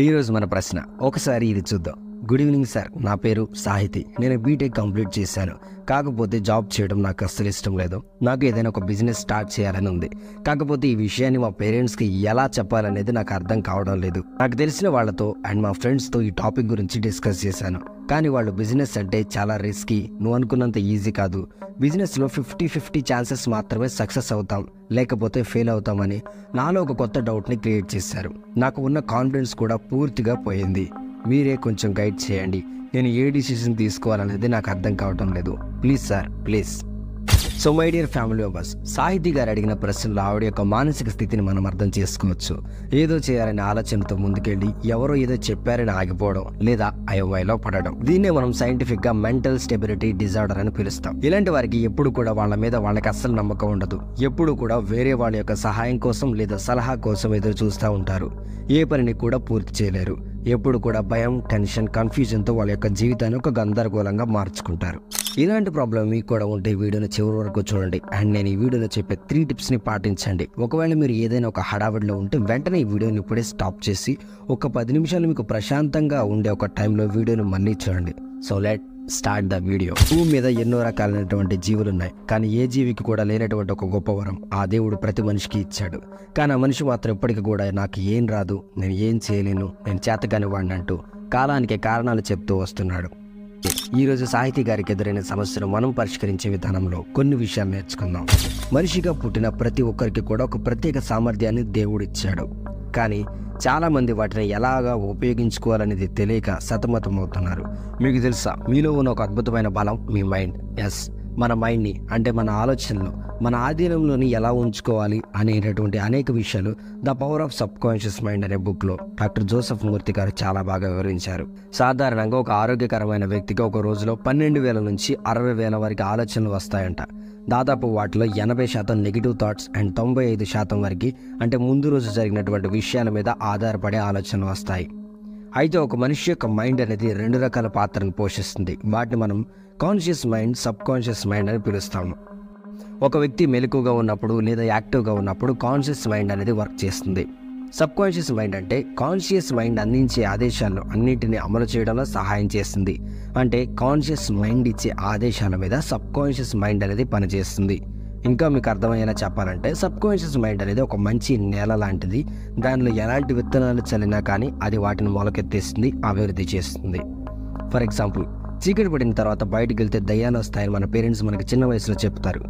ఈరోజు మన ప్రశ్న ఒకసారి ఇది చూద్దాం. గుడ్ ఈవినింగ్ సార్, నా పేరు సాహితి. నేను బీటెక్ కంప్లీట్ చేశాను. కాకపోతే జాబ్ చేయడం నాకు అస్సలు ఇష్టం లేదు. నాకు ఏదైనా ఒక బిజినెస్ స్టార్ట్ చేయాలని ఉంది. కాకపోతే ఈ విషయాన్ని మా పేరెంట్స్కి ఎలా చెప్పాలనేది నాకు అర్థం కావడం లేదు. నాకు తెలిసిన వాళ్ళతో అండ్ మా ఫ్రెండ్స్తో ఈ టాపిక్ గురించి డిస్కస్ చేశాను. కానీ వాళ్ళు బిజినెస్ అంటే చాలా రిస్కీ, నువ్వు అనుకున్నంత ఈజీ కాదు, బిజినెస్లో 50-50 ఛాన్సెస్ మాత్రమే సక్సెస్ అవుతాం, లేకపోతే ఫెయిల్ అవుతామని నాలో ఒక కొత్త డౌట్ని క్రియేట్ చేశారు. నాకు ఉన్న కాన్ఫిడెన్స్ కూడా పూర్తిగా పోయింది. మీరే కొంచెం గైడ్ చేయండి. నేను ఏ డిసిషన్ తీసుకోవాలనేది నాకు అర్థం కావటం లేదు. Please sir, please. So my dear family members, సాహితీ గారు అడిగిన ప్రశ్నలో ఆవిడ యొక్క మానసిక స్థితిని మనం అర్థం చేసుకోవచ్చు. ఏదో చేయాలనే ఆలోచనతో ముందుకెళ్ళి ఎవరో ఏదో చెప్పారని ఆగిపోవడం లేదా అయోమయంలో పడడం, దీన్నే మనం సైంటిఫిక్ గా మెంటల్ స్టెబిలిటీ డిజార్డర్ అని పిలుస్తాం. ఇలాంటి వారికి ఎప్పుడు కూడా వాళ్ళ మీద వాళ్ళకి అస్సలు నమ్మకం ఉండదు. ఎప్పుడు కూడా వేరే వాళ్ళ యొక్క సహాయం కోసం లేదా సలహా కోసం ఎదురు చూస్తూ ఉంటారు. ఏ పనిని కూడా పూర్తి చేయలేరు. ఎప్పుడు కూడా భయం, టెన్షన్, కన్ఫ్యూజన్తో వాళ్ళ యొక్క జీవితాన్ని ఒక గందరగోళంగా మార్చుకుంటారు. ఇలాంటి ప్రాబ్లం మీకు కూడా ఉంటే వీడియోని చివరి వరకు చూడండి. అండ్ నేను ఈ వీడియోలో చెప్పే 3 టిప్స్ని పాటించండి. ఒకవేళ మీరు ఏదైనా ఒక హడావిడిలో ఉంటే వెంటనే ఈ వీడియోని ఇప్పుడే స్టాప్ చేసి ఒక 10 నిమిషాలు మీకు ప్రశాంతంగా ఉండే ఒక టైంలో వీడియోని మళ్ళీ చూడండి. So let start the video. భూమి మీద ఎన్నో రకాలైనటువంటి జీవులు ఉన్నాయి. కానీ ఏ జీవికి కూడా లేనటువంటి ఒక గొప్ప వరం ఆ దేవుడు ప్రతి మనిషికి ఇచ్చాడు. కానీ ఆ మనిషి మాత్రం ఇప్పటికీ కూడా నాకు ఏం రాదు, నేను ఏం చేయలేను, నేను చేతకాని వాడిని అంటూ కాలానికి కారణాలు చెప్తూ వస్తున్నాడు. ఈరోజు సాహితీ గారికి ఎదురైన సమస్యను మనం పరిష్కరించే విధానంలో కొన్ని విషయాలు నేర్చుకుందాం. మనిషిగా పుట్టిన ప్రతి ఒక్కరికి కూడా ఒక ప్రత్యేక సామర్థ్యాన్ని దేవుడు ఇచ్చాడు. కానీ చాలామంది వాటిని ఎలాగా ఉపయోగించుకోవాలనేది తెలియక సతమతమవుతున్నారు. మీకు తెలుసా, మీలో ఉన్న ఒక అద్భుతమైన బలం మీ మైండ్. ఎస్, మన మైండ్ని అంటే మన ఆలోచనలు మన ఆధీనంలోని ఎలా ఉంచుకోవాలి అనేటటువంటి అనేక విషయాలు the power of sub conscious mind అనే బుక్లో డాక్టర్ జోసెఫ్ మూర్తి గారు చాలా బాగా వివరించారు. సాధారణంగా ఒక ఆరోగ్యకరమైన వ్యక్తికి ఒక రోజులో 12,000 నుంచి 60,000 వరకు ఆలోచనలు వస్తాయంట. దాదాపు వాటిలో 80% నెగిటివ్ థాట్స్ అండ్ 95% వరకు అంటే ముందు రోజు జరిగినటువంటి విషయాల మీద ఆధారపడే ఆలోచనలు వస్తాయి. అయితే ఒక మనిషి యొక్క మైండ్ అనేది 2 రకాల పాత్రను పోషిస్తుంది. వాటిని మనం conscious mind, sub conscious mind అని పిలుస్తాము. ఒక వ్యక్తి మెలకుగా ఉన్నప్పుడు లేదా యాక్టివ్గా ఉన్నప్పుడు కాన్షియస్ మైండ్ అనేది వర్క్ చేస్తుంది. సబ్ కాన్షియస్ మైండ్ అంటే కాన్షియస్ మైండ్ అందించే ఆదేశాలను అన్నింటినీ అమలు చేయడంలో సహాయం చేస్తుంది. అంటే కాన్షియస్ మైండ్ ఇచ్చే ఆదేశాల మీద సబ్ కాన్షియస్ మైండ్ అనేది పనిచేస్తుంది. ఇంకా మీకు అర్థమయ్యేలా చెప్పాలంటే సబ్ కాన్షియస్ మైండ్ అనేది ఒక మంచి నేల లాంటిది. దానిలో ఎలాంటి విత్తనాలు చల్లినా కానీ అది వాటిని మొలకెత్తేస్తుంది, అభివృద్ధి చేస్తుంది. ఫర్ ఎగ్జాంపుల్, చీకటి పడిన తర్వాత బయటికి వెళ్తే దయ్యాలు వస్తాయని మన పేరెంట్స్ మనకి చిన్న వయసులో చెప్తారు.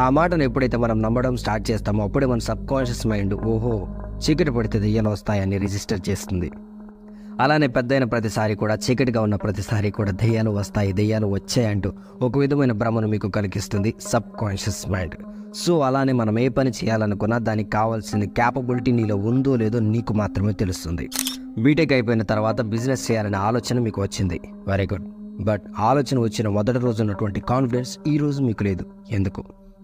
ఆ మాటను ఎప్పుడైతే మనం నమ్మడం స్టార్ట్ చేస్తామో అప్పుడే మన సబ్ కాన్షియస్ మైండ్ ఓహో చీకటి పడితే దయ్యాలు వస్తాయని రిజిస్టర్ చేస్తుంది. అలానే పెద్దయిన ప్రతిసారి కూడా, చీకటిగా ఉన్న ప్రతిసారి కూడా దయ్యాలు వస్తాయి, దయ్యాలు వచ్చాయంటూ ఒక విధమైన భ్రమను మీకు కలిగిస్తుంది సబ్ కాన్షియస్ మైండ్. సో అలానే మనం ఏ పని చేయాలనుకున్నా దానికి కావాల్సిన క్యాపబిలిటీ నీలో ఉందో లేదో నీకు మాత్రమే తెలుస్తుంది. బీటెక్ అయిపోయిన తర్వాత బిజినెస్ చేయాలనే ఆలోచన మీకు వచ్చింది, వెరీ గుడ్. బట్ ఆలోచన వచ్చిన మొదటి రోజు ఉన్నటువంటి కాన్ఫిడెన్స్ ఈ రోజు మీకు లేదు.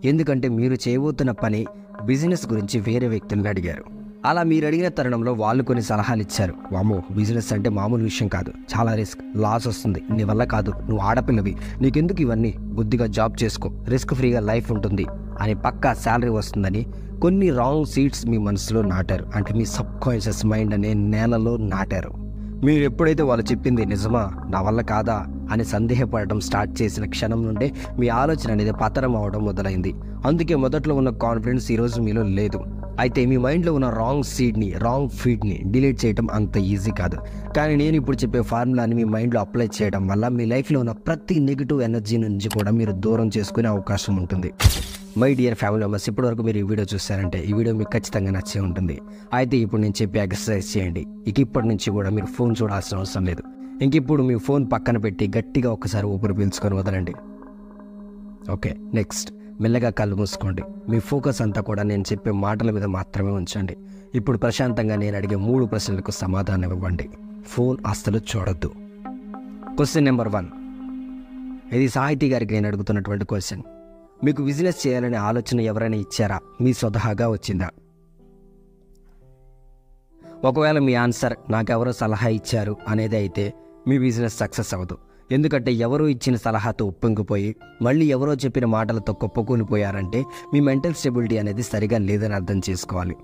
ఎందుకంటే మీరు చేయబోతున్న పని బిజినెస్ గురించి వేరే వ్యక్తులను అడిగారు. అలా మీరు అడిగిన తరుణంలో వాళ్ళు కొన్ని సలహాలు ఇచ్చారు. వామో, బిజినెస్ అంటే మామూలు విషయం కాదు, చాలా రిస్క్, లాస్ వస్తుంది, నీ వల్ల కాదు, నువ్వు ఆడపిల్లవి, నీకెందుకు ఇవన్నీ, బుద్ధిగా జాబ్ చేసుకో, రిస్క్ ఫ్రీగా లైఫ్ ఉంటుంది అని, పక్కా శాలరీ వస్తుందని కొన్ని రాంగ్ సీడ్స్ మీ మనసులో నాటారు. అంటే మీ సబ్ కాన్షియస్ మైండ్ అనే నేలలో నాటారు. మీరు ఎప్పుడైతే వాళ్ళు చెప్పింది నిజమా, నా వల్ల కాదా అని సందేహపడటం స్టార్ట్ చేసిన క్షణం నుండే మీ ఆలోచన అనేది పతనం అవడం మొదలైంది. అందుకే మొదట్లో ఉన్న కాన్ఫిడెన్స్ ఈరోజు మీలో లేదు. అయితే మీ మైండ్లో ఉన్న రాంగ్ సీడ్ని, రాంగ్ ఫీడ్ని డిలీట్ చేయడం అంత ఈజీ కాదు. కానీ నేను ఇప్పుడు చెప్పే ఫార్ములాని మీ మైండ్లో అప్లై చేయడం వల్ల మీ లైఫ్లో ఉన్న ప్రతి నెగిటివ్ ఎనర్జీ నుంచి కూడా మీరు దూరం చేసుకునే అవకాశం ఉంటుంది. మై డియర్ ఫ్యామిలీ మెంబర్స్, ఇప్పటివరకు మీరు ఈ వీడియో చూసారంటే ఈ వీడియో మీకు ఖచ్చితంగా నచ్చే ఉంటుంది. అయితే ఇప్పుడు నేను చెప్పే ఎక్సర్సైజ్ చేయండి. ఇప్పటి నుంచి కూడా మీరు ఫోన్ చూడాల్సిన అవసరం లేదు. ఇప్పుడు మీ ఫోన్ పక్కన పెట్టి గట్టిగా ఒకసారి ఊపిరి పీల్చుకొని వదలండి. ఓకే, నెక్స్ట్ మెల్లగా కళ్ళు మూసుకోండి. మీ ఫోకస్ అంతా కూడా నేను చెప్పే మాటల మీద మాత్రమే ఉంచండి. ఇప్పుడు ప్రశాంతంగా నేను అడిగే 3 ప్రశ్నలకు సమాధానం ఇవ్వండి. ఫోన్ అస్సలు చూడొద్దు. క్వశ్చన్ నెంబర్ 1, ఇది సాహితీ గారికి నేను అడుగుతున్నటువంటి క్వశ్చన్. మీకు బిజినెస్ చేయాలనే ఆలోచన ఎవరైనా ఇచ్చారా, మీ స్వతహాగా వచ్చిందా? ఒకవేళ మీ ఆన్సర్ నాకెవరో సలహా ఇచ్చారు అనేది అయితే మీ బిజినెస్ సక్సెస్ అవ్వదు. ఎందుకంటే ఎవరో ఇచ్చిన సలహాతో ఉప్పొంగిపోయి మళ్ళీ ఎవరో చెప్పిన మాటలతో కుప్పకూలిపోయారంటే మీ మెంటల్ స్టెబిలిటీ అనేది సరిగా లేదని అర్థం చేసుకోవాలి.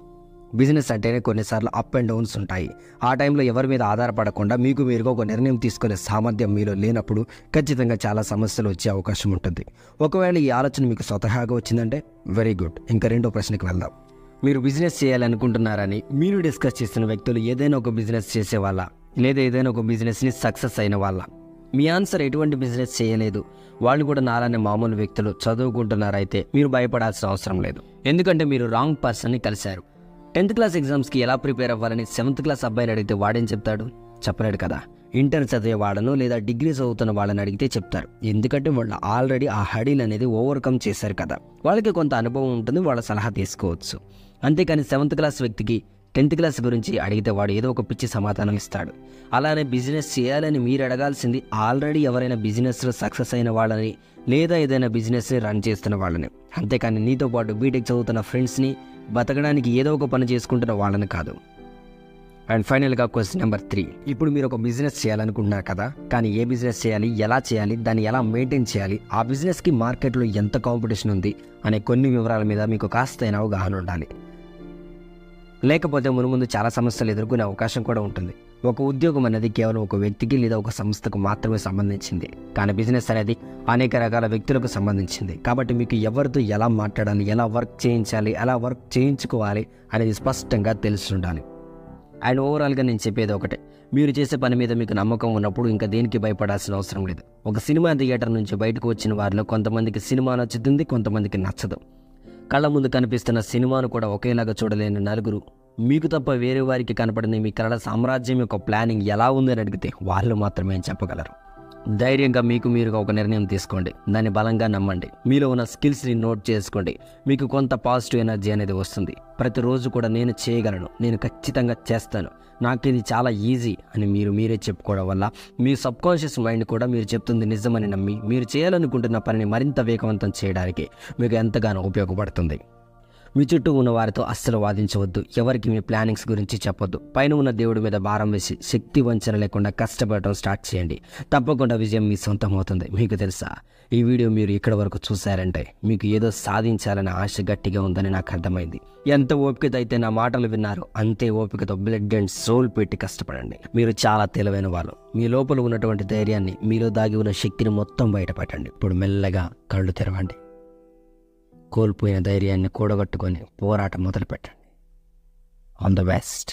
బిజినెస్ అంటేనే కొన్నిసార్లు అప్ అండ్ డౌన్స్ ఉంటాయి. ఆ టైంలో ఎవరి మీద ఆధారపడకుండా మీకు మీరుగా ఒక నిర్ణయం తీసుకునే సామర్థ్యం మీలో లేనప్పుడు ఖచ్చితంగా చాలా సమస్యలు వచ్చే అవకాశం ఉంటుంది. ఒకవేళ ఈ ఆలోచన మీకు స్వతహాగా వచ్చిందంటే వెరీ గుడ్. ఇంకా రెండో ప్రశ్నకి వెళ్దాం. మీరు బిజినెస్ చేయాలనుకుంటున్నారని మీరు డిస్కస్ చేసిన వ్యక్తులు ఏదైనా ఒక బిజినెస్ చేసేవాళ్ళ, లేదా ఏదైనా ఒక బిజినెస్ని సక్సెస్ అయిన వాళ్ళ? మీ ఆన్సర్ ఎటువంటి బిజినెస్ చేయలేదు, వాళ్ళు కూడా నాలానే మామూలు వ్యక్తులు చదువుకుంటున్నారైతే మీరు భయపడాల్సిన అవసరం లేదు. ఎందుకంటే మీరు రాంగ్ పర్సన్ని కలిశారు. 10th క్లాస్ ఎగ్జామ్స్కి ఎలా ప్రిపేర్ అవ్వాలని 7th క్లాస్ అబ్బాయిని అడిగితే వాడేం చెప్తాడు? చెప్పలేడు కదా. ఇంటర్ చదివే వాళ్ళను లేదా డిగ్రీ చదువుతున్న వాళ్ళని అడిగితే చెప్తారు. ఎందుకంటే వాళ్ళు ఆల్రెడీ ఆ హడీల్ అనేది ఓవర్కమ్ చేశారు కదా. వాళ్ళకి కొంత అనుభవం ఉంటుంది, వాళ్ళ సలహా తీసుకోవచ్చు. అంతేకాని 7th క్లాస్ వ్యక్తికి 10th క్లాస్ గురించి అడిగితే వాడు ఏదో ఒక పిచ్చి సమాధానం ఇస్తాడు. అలానే బిజినెస్ చేయాలని మీరు అడగాల్సింది ఆల్రెడీ ఎవరైనా బిజినెస్లో సక్సెస్ అయిన వాళ్ళని, లేదా ఏదైనా బిజినెస్ని రన్ చేస్తున్న వాళ్ళని. అంతేకాని నీతో పాటు బీటెక్ చదువుతున్న ఫ్రెండ్స్ని, బతకడానికి ఏదో ఒక పని చేసుకుంటున్న వాళ్ళని కాదు. అండ్ ఫైనల్గా క్వశ్చన్ నెంబర్ 3. ఇప్పుడు మీరు ఒక బిజినెస్ చేయాలనుకుంటున్నారు కదా, కానీ ఏ బిజినెస్ చేయాలి, ఎలా చేయాలి, దాన్ని ఎలా మెయింటైన్ చేయాలి, ఆ బిజినెస్కి మార్కెట్లో ఎంత కాంపిటీషన్ ఉంది అనే కొన్ని వివరాల మీద మీకు కాస్త అవగాహన ఉండాలి. లేకపోతే మునుముందు చాలా సమస్యలు ఎదుర్కొనే అవకాశం కూడా ఉంటుంది. ఒక ఉద్యోగం అనేది కేవలం ఒక వ్యక్తికి లేదా ఒక సంస్థకు మాత్రమే సంబంధించింది, కానీ బిజినెస్ అనేది అనేక రకాల వ్యక్తులకు సంబంధించింది. కాబట్టి మీకు ఎవరితో ఎలా మాట్లాడాలి, ఎలా వర్క్ చేయించాలి, ఎలా వర్క్ చేయించుకోవాలి అనేది స్పష్టంగా తెలిసి ఉండాలి. అండ్ ఓవరాల్గా నేను చెప్పేది ఒకటే, మీరు చేసే పని మీద మీకు నమ్మకం ఉన్నప్పుడు ఇంకా దేనికి భయపడాల్సిన అవసరం లేదు. ఒక సినిమా థియేటర్ నుంచి బయటకు వచ్చిన వారిలో కొంతమందికి సినిమా నచ్చుతుంది, కొంతమందికి నచ్చదు. కళ్ళ ముందు కనిపిస్తున్న సినిమాను కూడా ఒకేలాగా చూడలేని నలుగురు, మీకు తప్ప వేరే వారికి కనపడిన మీ కళల సామ్రాజ్యం యొక్క ప్లానింగ్ ఎలా ఉందని అడిగితే వాళ్ళు మాత్రమే చెప్పగలరు. ధైర్యంగా మీకు మీరుగా ఒక నిర్ణయం తీసుకోండి, దాన్ని బలంగా నమ్మండి, మీలో ఉన్న స్కిల్స్ని నోట్ చేసుకోండి. మీకు కొంత పాజిటివ్ ఎనర్జీ అనేది వస్తుంది. ప్రతిరోజు కూడా నేను చేయగలను, నేను ఖచ్చితంగా చేస్తాను, నాకు ఇది చాలా ఈజీ అని మీరే చెప్పుకోవడం వల్ల మీ సబ్కాన్షియస్ మైండ్ కూడా మీరు చెప్తుంది నిజమని నమ్మి మీరు చేయాలనుకుంటున్న పనిని మరింత వేగవంతం చేయడానికి మీకు ఎంతగానో ఉపయోగపడుతుంది. మీ చుట్టూ ఉన్న వారితో అస్సలు వాదించవద్దు, ఎవరికి మీ ప్లానింగ్స్ గురించి చెప్పొద్దు. పైన ఉన్న దేవుడి మీద భారం వేసి శక్తి వంచన లేకుండా కష్టపడటం స్టార్ట్ చేయండి. తప్పకుండా విజయం మీ సొంతం అవుతుంది. మీకు తెలుసా, ఈ వీడియో మీరు ఇక్కడ వరకు చూశారంటే మీకు ఏదో సాధించాలనే ఆశ గట్టిగా ఉందని నాకు అర్థమైంది. ఎంత ఓపికతో అయితే నా మాటలు విన్నారు, అంతే ఓపికతో బ్లడ్ అండ్ సోల్ పెట్టి కష్టపడండి. మీరు చాలా తెలివైన వాళ్ళు. మీ లోపల ఉన్నటువంటి ధైర్యాన్ని, మీలో దాగి ఉన్న శక్తిని మొత్తం బయటపడండి. ఇప్పుడు మెల్లగా కళ్ళు తెరవండి. కోల్పోయిన ధైర్యాన్ని కూడగట్టుకొని పోరాటం మొదలుపెట్టండి. All the best.